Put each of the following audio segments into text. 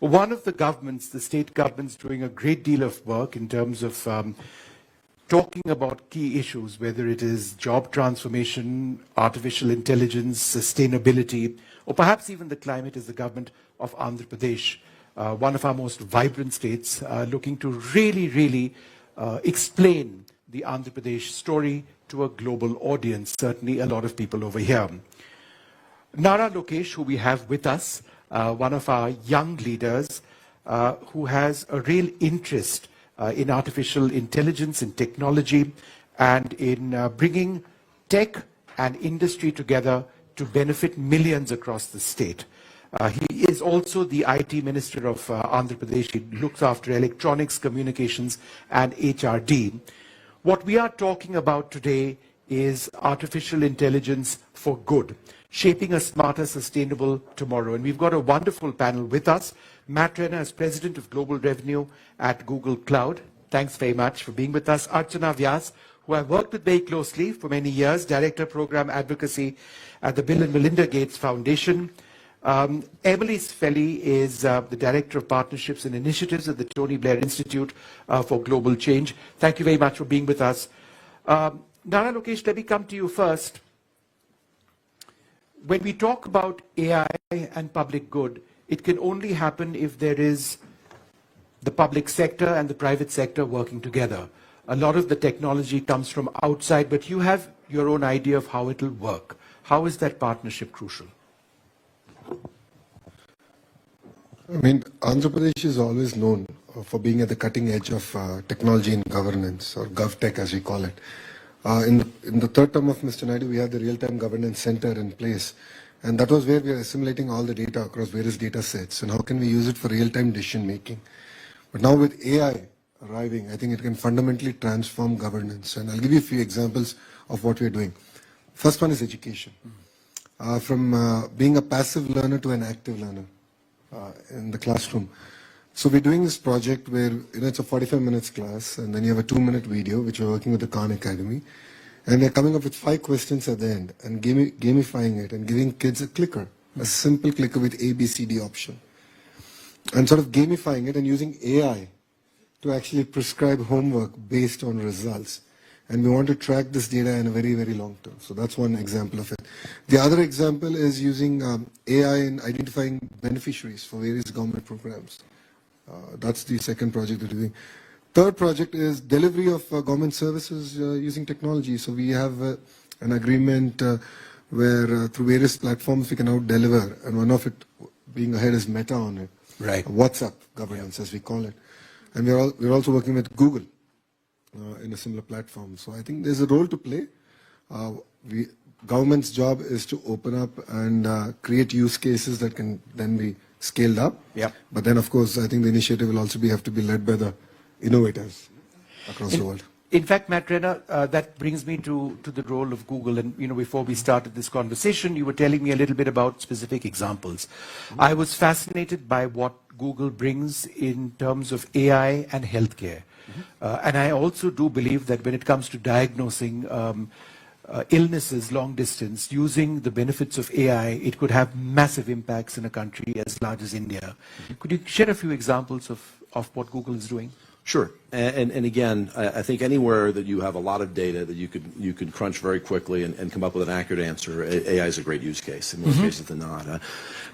One of the governments, the state governments, doing a great deal of work in terms of talking about key issues, whether it is job transformation, artificial intelligence, sustainability, or perhaps even the climate, is the government of Andhra Pradesh, one of our most vibrant states, looking to really explain the Andhra Pradesh story to a global audience, certainly a lot of people over here. Nara Lokesh, who we have with us, one of our young leaders who has a real interest in artificial intelligence and technology and in bringing tech and industry together to benefit millions across the state. He is also the IT Minister of Andhra Pradesh. He looks after electronics, communications, and HRD. What we are talking about today is artificial intelligence for good, shaping a smarter, sustainable tomorrow. And we've got a wonderful panel with us. Matt Renner is President of Global Revenue at Google Cloud. Thanks very much for being with us. Archana Vyas, who I've worked with very closely for many years, Director Program Advocacy at the Bill and Melinda Gates Foundation. Emily Sfelli is the Director of Partnerships and Initiatives at the Tony Blair Institute for Global Change. Thank you very much for being with us. Nara Lokesh, let me come to you first. When we talk about AI and public good, it can only happen if there is the public sector and the private sector working together. A lot of the technology comes from outside, but you have your own idea of how it will work. How is that partnership crucial? I mean, Andhra Pradesh is always known for being at the cutting edge of technology and governance, or GovTech as we call it. In the third term of Mr. Naidu, we had the Real-Time Governance Center in place. And that was where we are assimilating all the data across various data sets and how can we use it for real-time decision making. But now with AI arriving, I think it can fundamentally transform governance. And I'll give you a few examples of what we're doing. First one is education. From being a passive learner to an active learner in the classroom. So we're doing this project where it's a 45 minutes class, and then you have a 2-minute video, which we're working with the Khan Academy. And we're coming up with 5 questions at the end and gamifying it and giving kids a clicker, a simple clicker with A, B, C, D option. And sort of gamifying it and using AI to actually prescribe homework based on results. And we want to track this data in a very, very long term. So that's one example of it. The other example is using AI in identifying beneficiaries for various government programs. That's the second project we're doing. Third project is delivery of government services using technology. So we have an agreement where through various platforms we can now deliver, and one of it being ahead is Meta on it. Right. WhatsApp governance, as we call it. And we're also working with Google in a similar platform. So I think there's a role to play. Government's job is to open up and create use cases that can then be scaled up. Yep. But then, of course, I think the initiative will also have to be led by the innovators across the world. In fact, Matt Renner, that brings me to the role of Google. And before we started this conversation, you were telling me a little bit about specific examples. I was fascinated by what Google brings in terms of AI and healthcare. And I also do believe that when it comes to diagnosing illnesses long distance, using the benefits of AI, it could have massive impacts in a country as large as India. Could you share a few examples of what Google is doing? Sure, and again, I think anywhere that you have a lot of data that you could crunch very quickly and come up with an accurate answer, AI is a great use case in most cases than not.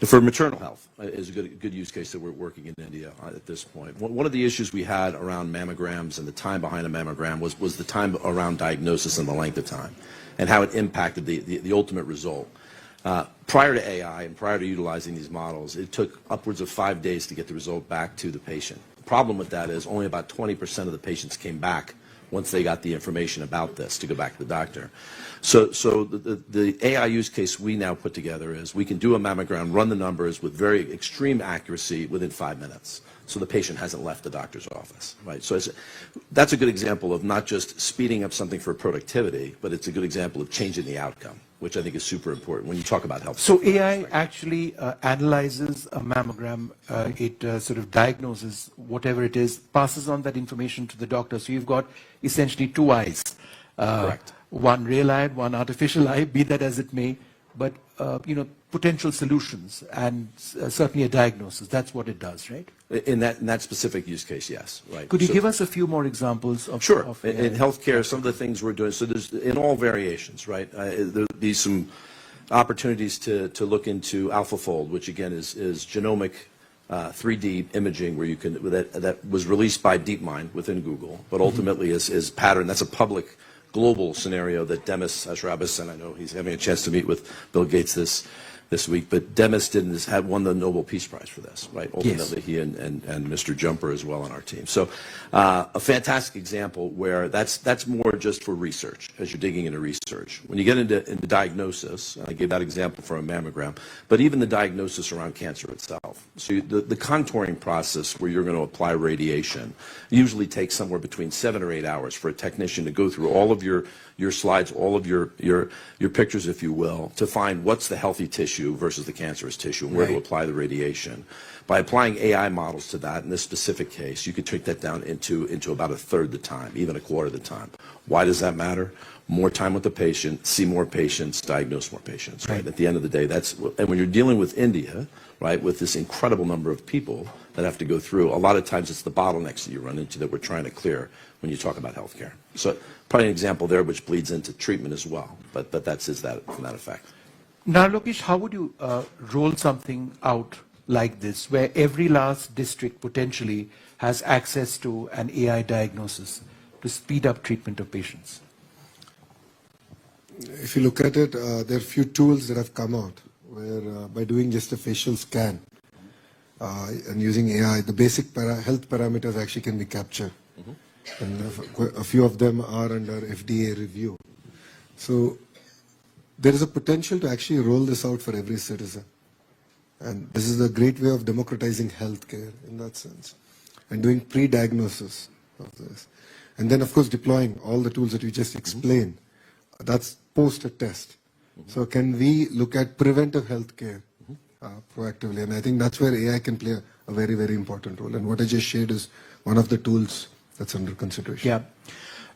For maternal health is a good use case that we're working in India at this point. One of the issues we had around mammograms and the time behind a mammogram was the time around diagnosis and the length of time, and how it impacted the ultimate result. Prior to AI and prior to utilizing these models, it took upwards of 5 days to get the result back to the patient. The problem with that is only about 20% of the patients came back once they got the information about this to go back to the doctor. So the AI use case we now put together is we can do a mammogram, run the numbers with very extreme accuracy within 5 minutes. So the patient hasn't left the doctor's office, right? So that's a good example of not just speeding up something for productivity, but it's a good example of changing the outcome, which I think is super important when you talk about health. So AI actually analyzes a mammogram, it sort of diagnoses whatever it is, passes on that information to the doctor. So you've got essentially 2 eyes. Correct. One real eye, one artificial eye, be that as it may. But, potential solutions and certainly a diagnosis. That's what it does, right? In that specific use case, yes. Right. Could you give us a few more examples of? Sure. Of, in healthcare, some of the things we're doing, so there's in all variations, right? There'll be some opportunities to look into AlphaFold, which again is genomic 3D imaging, where you can that was released by DeepMind within Google, but ultimately is pattern. That's a public global scenario that Demis Hassabis, and I know he's having a chance to meet with Bill Gates this week, but Demis had won the Nobel Peace Prize for this, right? Ultimately, yes. He and Mr. Jumper as well on our team. So a fantastic example where that's more just for research, as you're digging into research. When you get into diagnosis, and I gave that example for a mammogram, but even the diagnosis around cancer itself. So the contouring process where you're going to apply radiation usually takes somewhere between 7 or 8 hours for a technician to go through all of your slides, all of your pictures, if you will, to find what's the healthy tissue versus the cancerous tissue and where to apply the radiation. By applying AI models to that, in this specific case, you could take that down into about a third the time, even a quarter the time. Why does that matter? More time with the patient, see more patients, diagnose more patients, right? At the end of the day, and when you're dealing with India, right, with this incredible number of people that have to go through, a lot of times it's the bottlenecks that you run into that we're trying to clear when you talk about healthcare. So probably an example there which bleeds into treatment as well, but that's from that effect. Now, Lokesh, how would you roll something out like this, where every last district potentially has access to an AI diagnosis to speed up treatment of patients? If you look at it, there are a few tools that have come out where by doing just a facial scan and using AI, the basic health parameters actually can be captured. And a few of them are under FDA review. So there is a potential to actually roll this out for every citizen. And this is a great way of democratizing healthcare in that sense. And doing pre-diagnosis of this. And then, of course, deploying all the tools that you just explained. That's post a test. So can we look at preventive healthcare proactively? And I think that's where AI can play a very, very important role. And what I just shared is one of the tools that's under consideration. Yeah.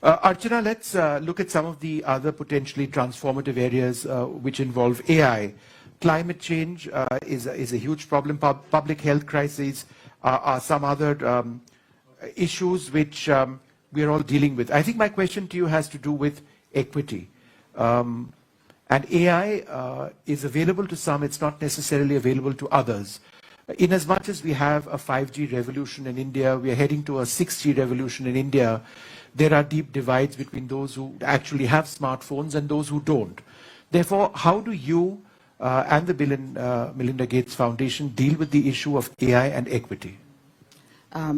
Archana, let's look at some of the other potentially transformative areas which involve AI. Climate change is a huge problem. Public health crises are some other issues which we are all dealing with. I think my question to you has to do with equity. And AI is available to some, it's not necessarily available to others. In as much as we have a 5G revolution in India, we are heading to a 6G revolution in India, there are deep divides between those who actually have smartphones and those who don't. Therefore, how do you and the Bill and Melinda Gates Foundation deal with the issue of AI and equity?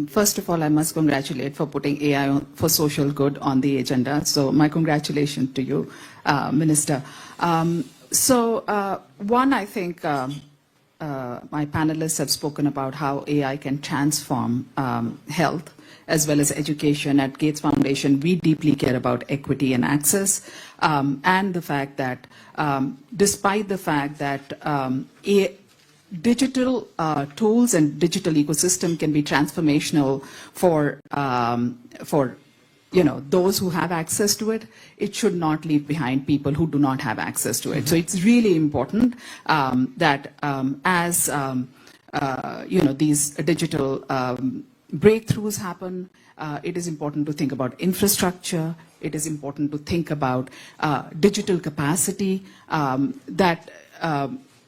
First of all, I must congratulate for putting AI for social good on the agenda. So my congratulations to you, Minister. One, I think my panelists have spoken about how AI can transform health as well as education. At Gates Foundation, we deeply care about equity and access, and the fact that despite the fact that digital tools and digital ecosystem can be transformational for those who have access to it, it should not leave behind people who do not have access to it. So it's really important that as these digital breakthroughs happen, it is important to think about infrastructure. It is important to think about digital capacity that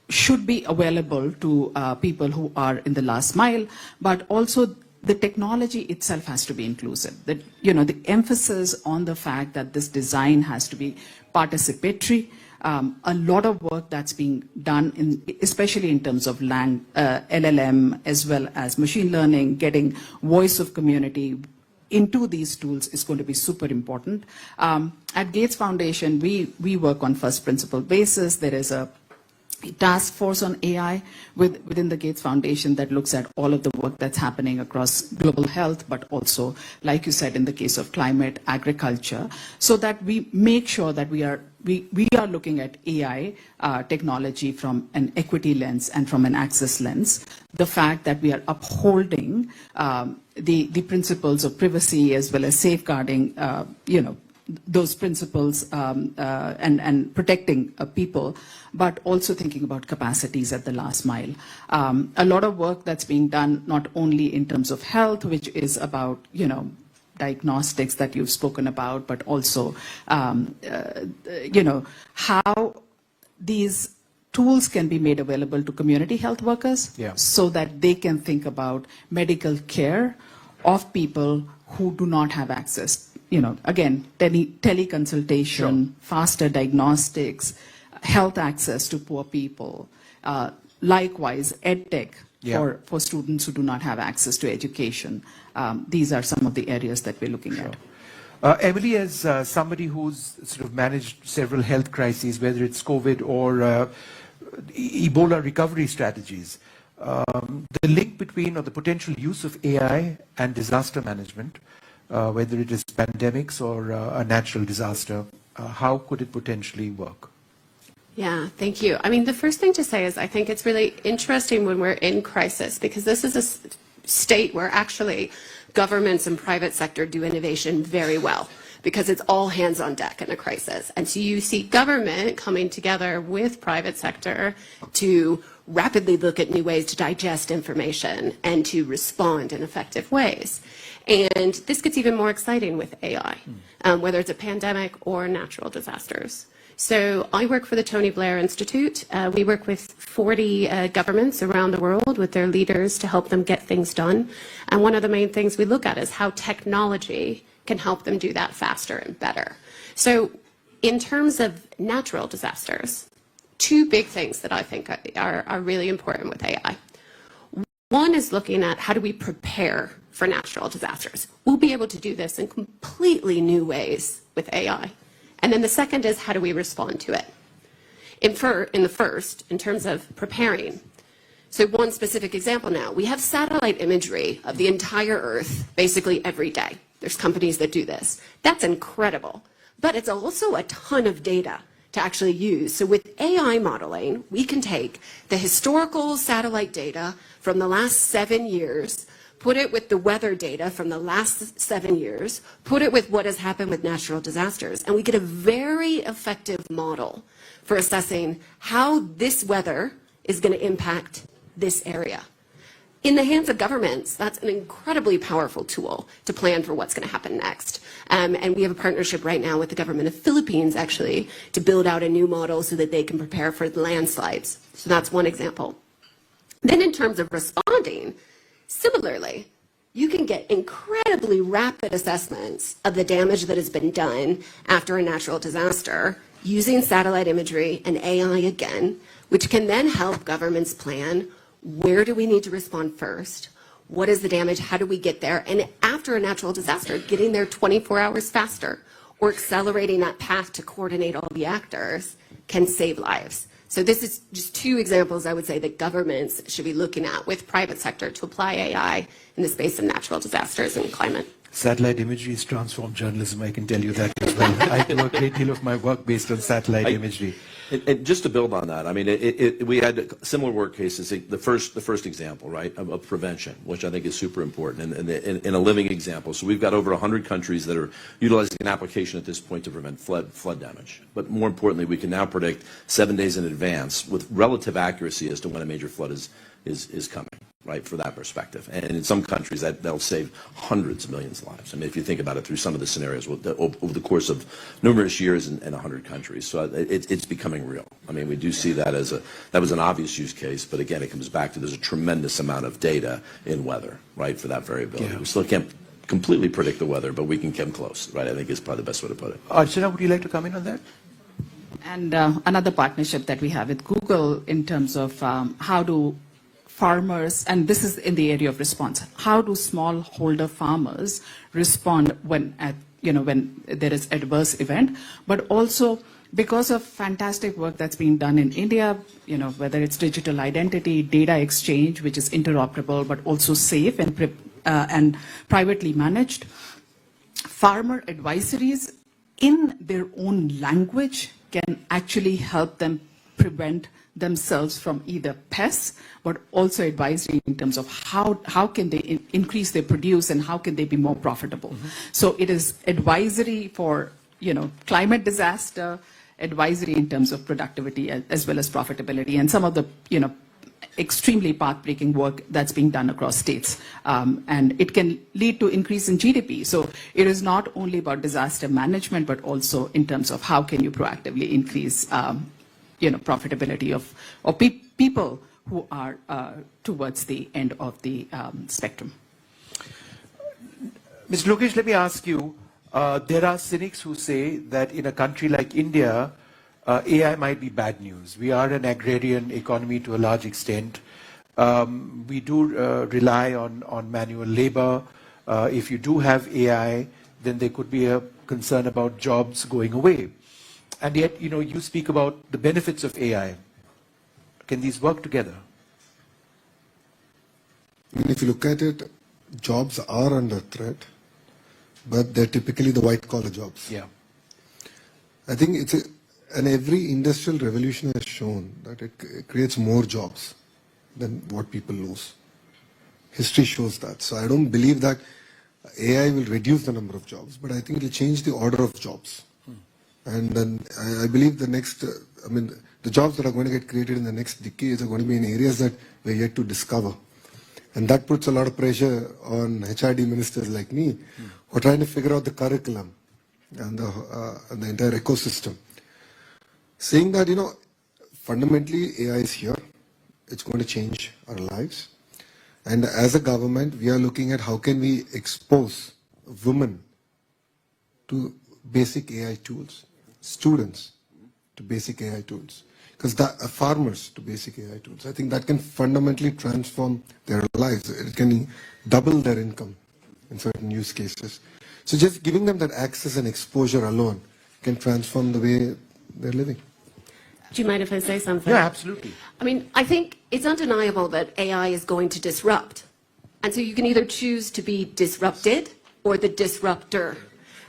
should be available to people who are in the last mile, but also the technology itself has to be inclusive. That, the emphasis on the fact that this design has to be participatory. A lot of work that's being done, especially in terms of LLM as well as machine learning, getting voice of community into these tools is going to be super important. At Gates Foundation, we work on first principle basis. There is a task force on AI within the Gates Foundation that looks at all of the work that's happening across global health, but also, like you said, in the case of climate, agriculture, so that we make sure that we are looking at AI technology from an equity lens and from an access lens. The fact that we are upholding the principles of privacy as well as safeguarding, those principles and protecting people, but also thinking about capacities at the last mile. A lot of work that's being done not only in terms of health, which is about, diagnostics that you've spoken about, but also, how these tools can be made available to community health workers so that they can think about medical care of people who do not have access. Again, teleconsultation, faster diagnostics, health access to poor people. Likewise, EdTech for students who do not have access to education. These are some of the areas that we're looking at. Emily, as somebody who's sort of managed several health crises, whether it's COVID or Ebola recovery strategies, the link between or the potential use of AI and disaster management, whether it is pandemics or a natural disaster, how could it potentially work? Yeah, thank you. I mean, the first thing to say is I think it's really interesting when we're in crisis, because this is a state where actually governments and private sector do innovation very well, because it's all hands on deck in a crisis. And so you see government coming together with private sector to rapidly look at new ways to digest information and to respond in effective ways. And this gets even more exciting with AI, whether it's a pandemic or natural disasters. So I work for the Tony Blair Institute. We work with 40 governments around the world with their leaders to help them get things done. And one of the main things we look at is how technology can help them do that faster and better. So in terms of natural disasters, two big things that I think are really important with AI. One is looking at how do we prepare for natural disasters. We'll be able to do this in completely new ways with AI. And then the second is how do we respond to it? In the first, in terms of preparing. So one specific example now, we have satellite imagery of the entire Earth basically every day. There's companies that do this. That's incredible. But it's also a ton of data to actually use. So with AI modeling, we can take the historical satellite data from the last 7 years, put it with the weather data from the last 7 years, put it with what has happened with natural disasters, and we get a very effective model for assessing how this weather is going to impact this area. In the hands of governments, that's an incredibly powerful tool to plan for what's going to happen next. And we have a partnership right now with the government of Philippines, actually, to build out a new model so that they can prepare for landslides. So that's one example. Then in terms of responding, similarly, you can get incredibly rapid assessments of the damage that has been done after a natural disaster using satellite imagery and AI again, which can then help governments plan where do we need to respond first, what is the damage, how do we get there, and after a natural disaster, getting there 24 hours faster or accelerating that path to coordinate all the actors can save lives. So this is just two examples, I would say, that governments should be looking at with private sector to apply AI in the space of natural disasters and climate. Satellite imagery has transformed journalism, I can tell you that as well. I do a great deal of my work based on satellite imagery. And just to build on that, I mean, we had similar work cases. The first example, right, of prevention, which I think is super important, and in a living example. So we've got over 100 countries that are utilizing an application at this point to prevent flood damage. But more importantly, we can now predict 7 days in advance with relative accuracy as to when a major flood is coming. Right, for that perspective. And in some countries, that'll save hundreds of millions of lives. I mean, if you think about it through some of the scenarios over the course of numerous years in 100 countries. So it's becoming real. I mean, we do see that that was an obvious use case, but again, it comes back to there's a tremendous amount of data in weather, right, for that variability. Yeah. We still can't completely predict the weather, but we can come close, right? I think is probably the best way to put it. Archana, would you like to comment on that? And another partnership that we have with Google in terms of how do farmers, and this is in the area of response, how do smallholder farmers respond when there is adverse event, but also because of fantastic work that's being done in India, whether it's digital identity, data exchange, which is interoperable but also safe and privately managed, farmer advisories in their own language can actually help them prevent themselves from either pests, but also advisory in terms of how can they increase their produce and how can they be more profitable. Mm-hmm. So it is advisory for climate disaster advisory in terms of productivity as well as profitability, and some of the, extremely path-breaking work that's being done across states. And it can lead to increase in GDP. So it is not only about disaster management, but also in terms of how can you proactively increase, profitability of people who are towards the end of the spectrum. Mr. Lokesh, let me ask you, there are cynics who say that in a country like India, AI might be bad news. We are an agrarian economy to a large extent. We do rely on manual labor. If you do have AI, then there could be a concern about jobs going away. And yet, you speak about the benefits of AI. Can these work together? I mean, if you look at it, jobs are under threat, but they're typically the white-collar jobs. Yeah. I think and every industrial revolution has shown that it creates more jobs than what people lose. History shows that. So I don't believe that AI will reduce the number of jobs, but I think it will change the order of jobs. And then I believe the jobs that are going to get created in the next decades are going to be in areas that we're yet to discover. And that puts a lot of pressure on HRD ministers like me who are trying to figure out the curriculum and the entire ecosystem. Saying that, fundamentally AI is here. It's going to change our lives. And as a government, we are looking at how can we expose women to basic AI tools, students to basic AI tools, because farmers to basic AI tools. I think that can fundamentally transform their lives. It can double their income in certain use cases. So just giving them that access and exposure alone can transform the way they're living. Do you mind if I say something? Yeah, absolutely. I mean, I think it's undeniable that AI is going to disrupt. And so you can either choose to be disrupted or the disruptor.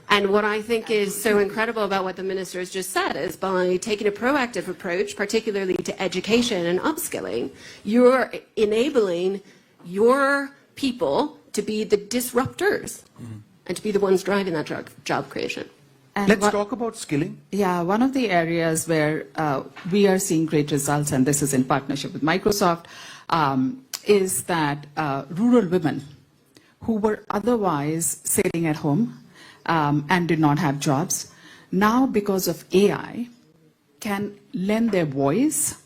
And what I think is so incredible about what the minister has just said is by taking a proactive approach, particularly to education and upskilling, you're enabling your people to be the disruptors and to be the ones driving that job creation. And Let's talk about skilling. Yeah, one of the areas where we are seeing great results, and this is in partnership with Microsoft, is that rural women who were otherwise sitting at home and did not have jobs, now because of AI, can lend their voice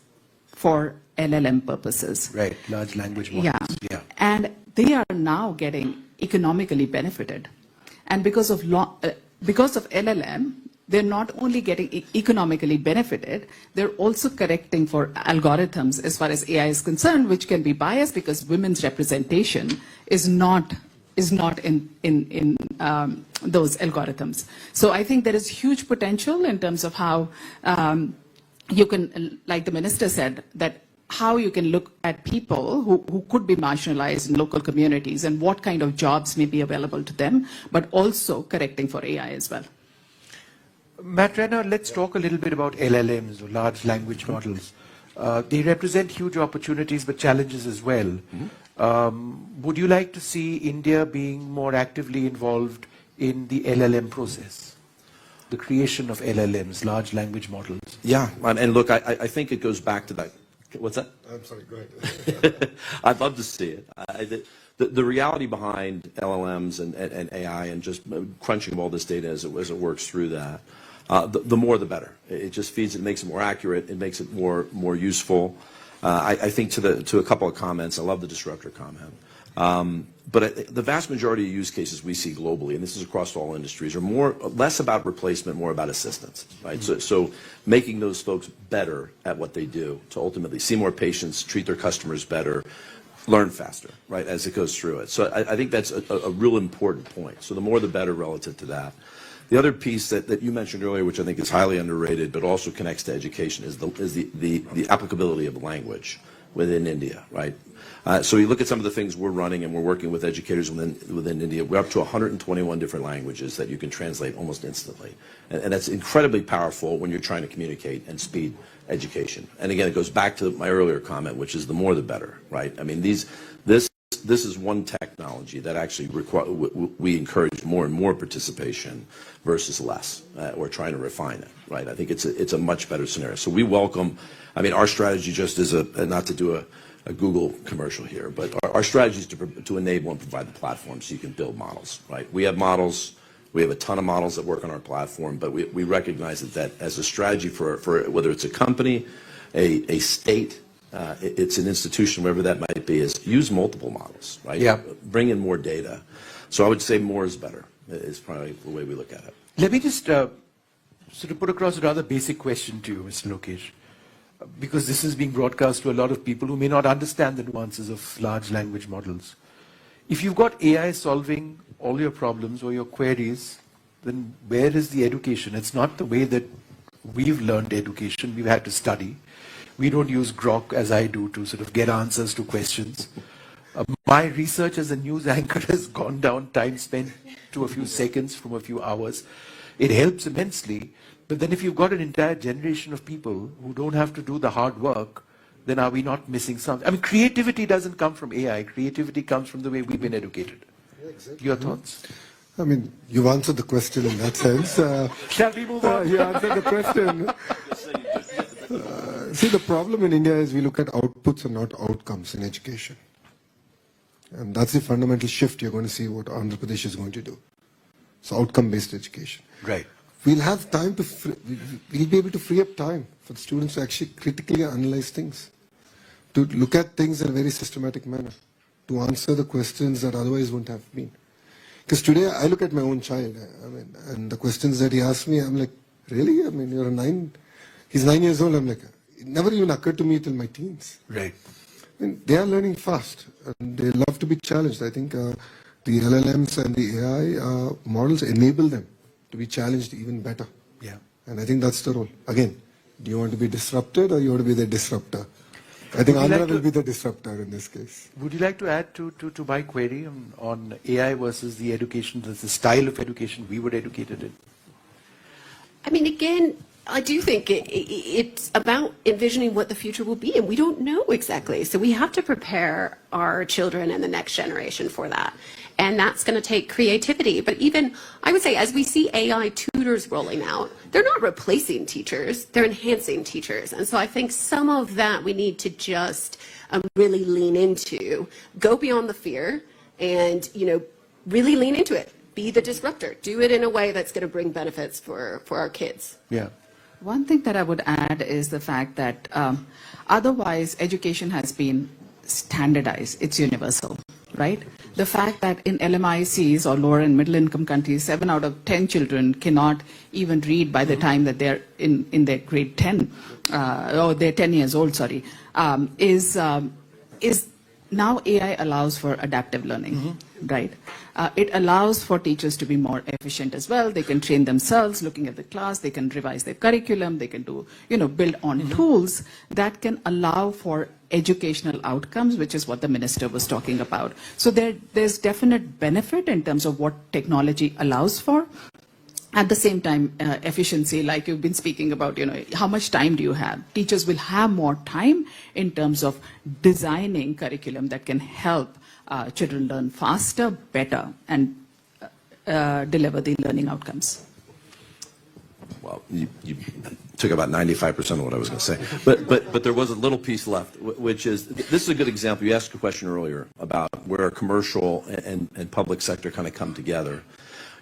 for LLM purposes. Right, large language models. Yeah. And they are now getting economically benefited. And because of LLM, they're not only getting economically benefited, they're also correcting for algorithms as far as AI is concerned, which can be biased because women's representation is not in those algorithms. So I think there is huge potential in terms of how you can, like the minister said, that how you can look at people who could be marginalized in local communities and what kind of jobs may be available to them, but also correcting for AI as well. Matt Renner, let's talk a little bit about LLMs, or large language models. They represent huge opportunities but challenges as well. Would you like to see India being more actively involved in the LLM process? The creation of LLMs, large language models. Yeah, and look, I think it goes back to that. What's that? I'm sorry, go ahead. I'd love to see it. The reality behind LLMs and AI and just crunching all this data as it works through that, the more the better. It just feeds it, makes it more accurate, it makes it more useful. I think to a couple of comments, I love the disruptor comment. But the vast majority of use cases we see globally, and this is across all industries, are less about replacement, more about assistance, right? So making those folks better at what they do to ultimately see more patients, treat their customers better, learn faster, right, as it goes through it. So I think that's a real important point. So the more the better relative to that. The other piece that you mentioned earlier, which I think is highly underrated, but also connects to education, is the applicability of language within India, right? So you look at some of the things we're running, and we're working with educators within India. We're up to 121 different languages that you can translate almost instantly. And that's incredibly powerful when you're trying to communicate and speed education. And again, it goes back to my earlier comment, which is the more the better, right? I mean, this this is one technology that actually we encourage more and more participation versus less, or trying to refine it, right? I think it's a much better scenario. So we welcome, I mean, our strategy just is not to do a Google commercial here, but our strategy is to enable and provide the platform so you can build models, right? We have models. We have a ton of models that work on our platform, but we recognize that as a strategy for whether it's a company, a state, it's an institution, wherever that might be, is use multiple models, right? Yeah. Bring in more data. So I would say more is better, is probably the way we look at it. Let me just sort of put across a rather basic question to you, Mr. Lokesh, because this is being broadcast to a lot of people who may not understand the nuances of large language models. If you've got AI solving all your problems or your queries, then where is the education? It's not the way that we've learned education. We've had to study. We don't use Grok, as I do, to sort of get answers to questions. My research as a news anchor has gone down, time spent to a few seconds from a few hours. It helps immensely. But then if you've got an entire generation of people who don't have to do the hard work, then are we not missing something? I mean, creativity doesn't come from AI. Creativity comes from the way we've been educated. Yeah, exactly. Your thoughts? I mean, you've answered the question in that sense. Shall we move on? You answered the question. See, the problem in India is we look at outputs and not outcomes in education. And that's the fundamental shift you're going to see what Andhra Pradesh is going to do. So outcome-based education. Right. We'll have time to, we'll be able to free up time for the students to actually critically analyze things, to look at things in a very systematic manner, to answer the questions that otherwise wouldn't have been. Because today I look at my own child, I mean, and the questions that he asks me, I'm like, really? I mean, he's 9 years old. I'm like, it never even occurred to me till my teens. Right. I mean, they are learning fast and they love to be challenged. I think the LLMs and the AI models enable them to be challenged even better. Yeah. And I think that's the role. Again, do you want to be disrupted or you want to be the disruptor? I think Would you Andhra like will to- be the disruptor in this case. Would you like to add to my query on AI versus the education, the style of education we were educated in? I mean, again, I do think it's about envisioning what the future will be, and we don't know exactly. So we have to prepare our children and the next generation for that. And that's going to take creativity. But even, I would say, as we see AI tutors rolling out, they're not replacing teachers, they're enhancing teachers. And so I think some of that we need to just really lean into, go beyond the fear, and, really lean into it. Be the disruptor. Do it in a way that's going to bring benefits for our kids. Yeah. One thing that I would add is the fact that otherwise education has been standardized. It's universal, right? The fact that in LMICs or lower and middle income countries, 7 out of 10 children cannot even read by the time that they're in their grade 10, or they're 10 years old, sorry, is now AI allows for adaptive learning, right? It allows for teachers to be more efficient as well. They can train themselves looking at the class. They can revise their curriculum. They can do, build on tools that can allow for educational outcomes, which is what the minister was talking about. So there's definite benefit in terms of what technology allows for. At the same time, efficiency, like you've been speaking about, how much time do you have? Teachers will have more time in terms of designing curriculum that can help children learn faster, better, and deliver the learning outcomes. Well, you took about 95% of what I was going to say, but there was a little piece left, which is, this is a good example. You asked a question earlier about where commercial and public sector kind of come together.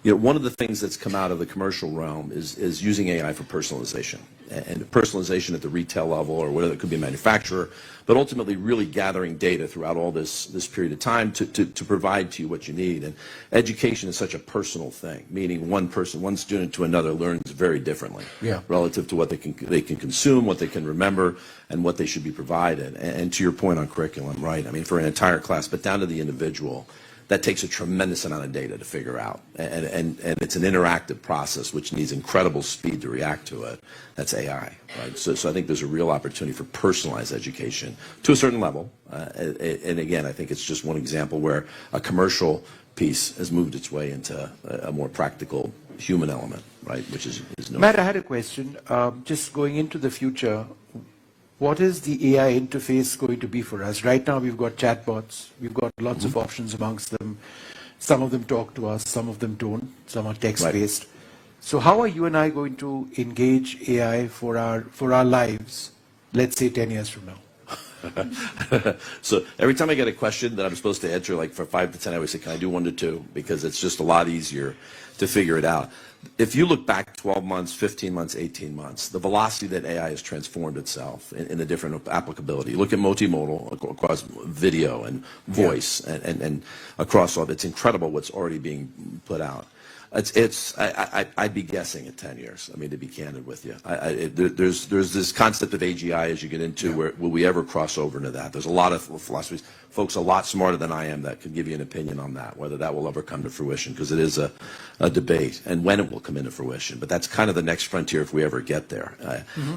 One of the things that's come out of the commercial realm is using AI for personalization, and personalization at the retail level, or whether it could be a manufacturer, but ultimately really gathering data throughout all this period of time to provide to you what you need. And education is such a personal thing, meaning one student to another learns very differently, relative to what they can consume, what they can remember, and what they should be provided. And to your point on curriculum, right? I mean, for an entire class, but down to the individual, that takes a tremendous amount of data to figure out. And it's an interactive process which needs incredible speed to react to it. That's AI, right? So I think there's a real opportunity for personalized education to a certain level. And again, I think it's just one example where a commercial piece has moved its way into a more practical human element, right? Which is no. Matt, I had a question. Just going into the future, what is the AI interface going to be for us? Right now, we've got chatbots. We've got lots of options amongst them. Some of them talk to us, some of them don't. Some are text-based. Right. So how are you and I going to engage AI for our lives, let's say 10 years from now? So every time I get a question that I'm supposed to answer, like for 5 to 10, I always say, can I do 1 to 2? Because it's just a lot easier to figure it out. If you look back 12 months, 15 months, 18 months, the velocity that AI has transformed itself in the different applicability. Look at multimodal across video and voice and across all. It's incredible what's already being put out. I'd be guessing at 10 years. I mean, to be candid with you, there's this concept of AGI as you get into where will we ever cross over into that? There's a lot of philosophies, folks a lot smarter than I am that can give you an opinion on that, whether that will ever come to fruition, because it is a debate, and when it will come into fruition. But that's kind of the next frontier if we ever get there.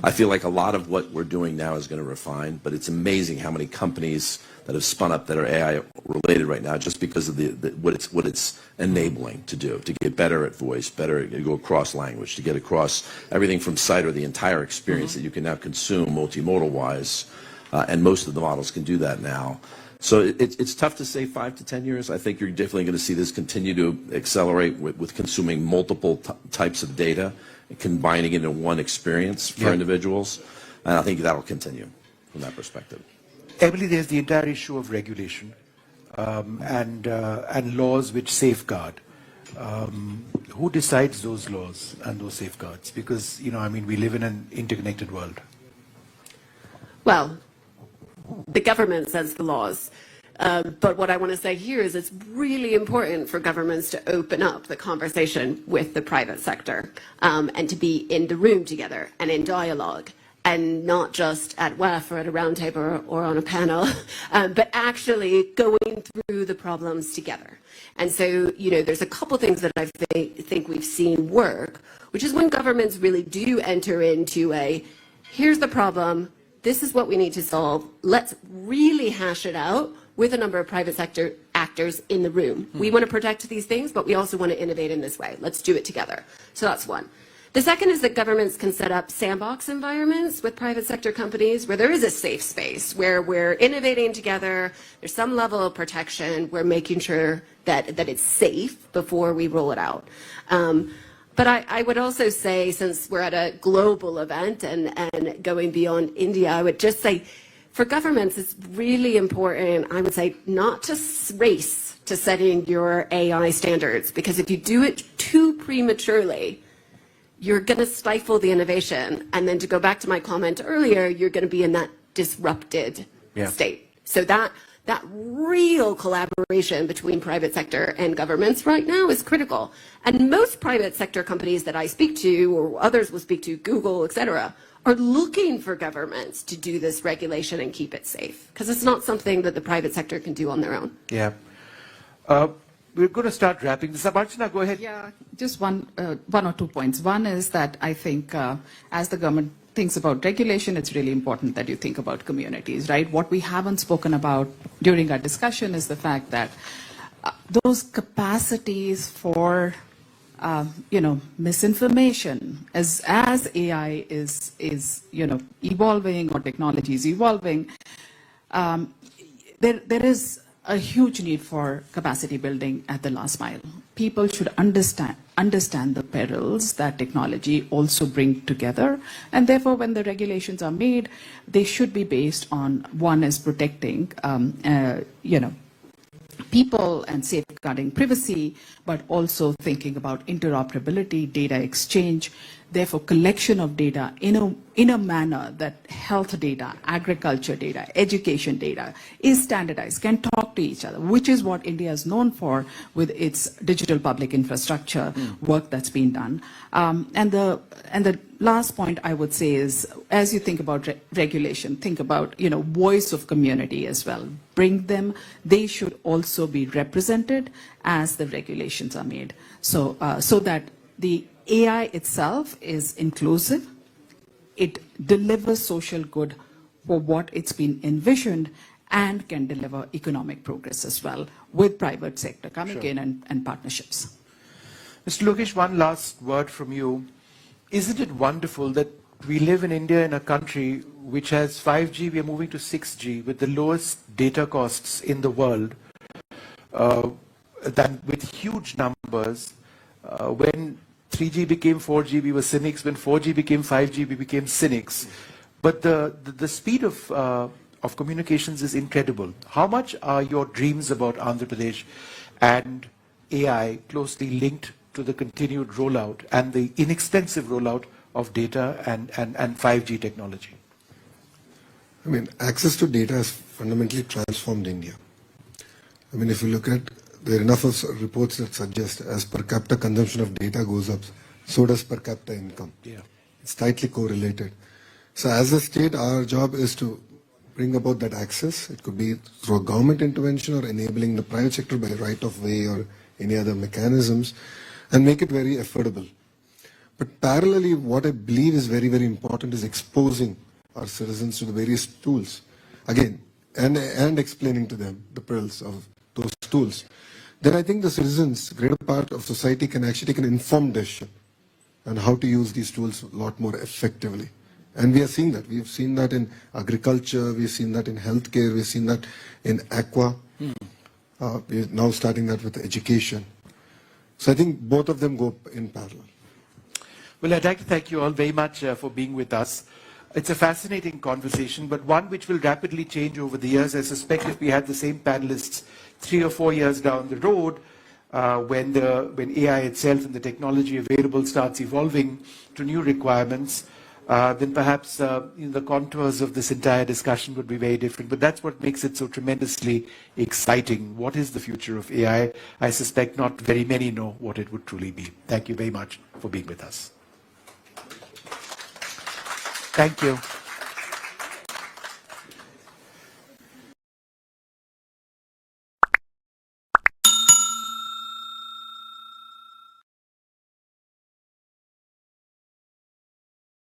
I feel like a lot of what we're doing now is going to refine, but it's amazing how many companies that have spun up that are AI related right now, just because of what it's enabling to do, to get better at voice, better to go across language, to get across everything from sight or the entire experience that you can now consume multimodal wise, and most of the models can do that now. So it's tough to say 5 to 10 years. I think you're definitely going to see this continue to accelerate with consuming multiple types of data and combining it into one experience for individuals, and I think that'll continue from that perspective. Emily, there's the entire issue of regulation and laws which safeguard. Who decides those laws and those safeguards? Because, I mean, we live in an interconnected world. Well, the government sets the laws. But what I want to say here is it's really important for governments to open up the conversation with the private sector and to be in the room together and in dialogue. And not just at WEF or at a roundtable or on a panel, but actually going through the problems together. And so, there's a couple things that I think we've seen work, which is when governments really do enter into here's the problem, this is what we need to solve, let's really hash it out with a number of private sector actors in the room. We want to protect these things, but we also want to innovate in this way. Let's do it together. So that's one. The second is that governments can set up sandbox environments with private sector companies where there is a safe space, where we're innovating together, there's some level of protection, we're making sure that it's safe before we roll it out. But I would also say, since we're at a global event and going beyond India, I would just say, for governments, it's really important, I would say, not to race to setting your AI standards, because if you do it too prematurely, you're going to stifle the innovation. And then to go back to my comment earlier, you're going to be in that disrupted state. So that real collaboration between private sector and governments right now is critical. And most private sector companies that I speak to, or others will speak to, Google, et cetera, are looking for governments to do this regulation and keep it safe. Because it's not something that the private sector can do on their own. Yeah. We're going to start wrapping this up. Archana, go ahead. Yeah, just one or 2 points. One is that I think as the government thinks about regulation, it's really important that you think about communities, right? What we haven't spoken about during our discussion is the fact that those capacities for, misinformation, as AI is evolving, or technology is evolving, there is a huge need for capacity building at the last mile. People should understand the perils that technology also bring together, and therefore when the regulations are made, they should be based on, one is protecting people and safeguarding privacy, but also thinking about interoperability, data exchange, therefore collection of data in a manner that health data, agriculture data, education data is standardized, can talk to each other, which is what India is known for with its digital public infrastructure work that's been done. And the last point I would say is, as you think about regulation, think about voice of community as well. Bring them; they should also be represented as the regulations are made, so that the AI itself is inclusive, it delivers social good for what it's been envisioned, and can deliver economic progress as well, with private sector coming in and partnerships. Mr. Lokesh, one last word from you. Isn't it wonderful that we live in India, in a country which has 5G, we are moving to 6G with the lowest data costs in the world, with huge numbers. When 3G became 4G, we were cynics. When 4G became 5G, we became cynics. But the speed of communications is incredible. How much are your dreams about Andhra Pradesh and AI closely linked to the continued rollout and the inexpensive rollout of data and 5G technology? I mean, access to data has fundamentally transformed India. I mean, if you look at, there are enough of reports that suggest as per capita consumption of data goes up, so does per capita income. Yeah. It's tightly correlated. So as a state, our job is to bring about that access. It could be through a government intervention or enabling the private sector by right of way or any other mechanisms, and make it very affordable. But parallelly, what I believe is very, very important is exposing our citizens to the various tools, again, and explaining to them the perils of those tools. Then I think the citizens, greater part of society, can actually take an informed decision on how to use these tools a lot more effectively. And we are seeing that. We've seen that in agriculture, we've seen that in healthcare, we've seen that in aqua. We're now starting that with education. So I think both of them go in parallel. Well, I'd like to thank you all very much for being with us. It's a fascinating conversation, but one which will rapidly change over the years. I suspect if we had the same panelists 3 or 4 years down the road, when AI itself and the technology available starts evolving to new requirements, then perhaps the contours of this entire discussion would be very different. But that's what makes it so tremendously exciting. What is the future of AI? I suspect not very many know what it would truly be. Thank you very much for being with us. Thank you.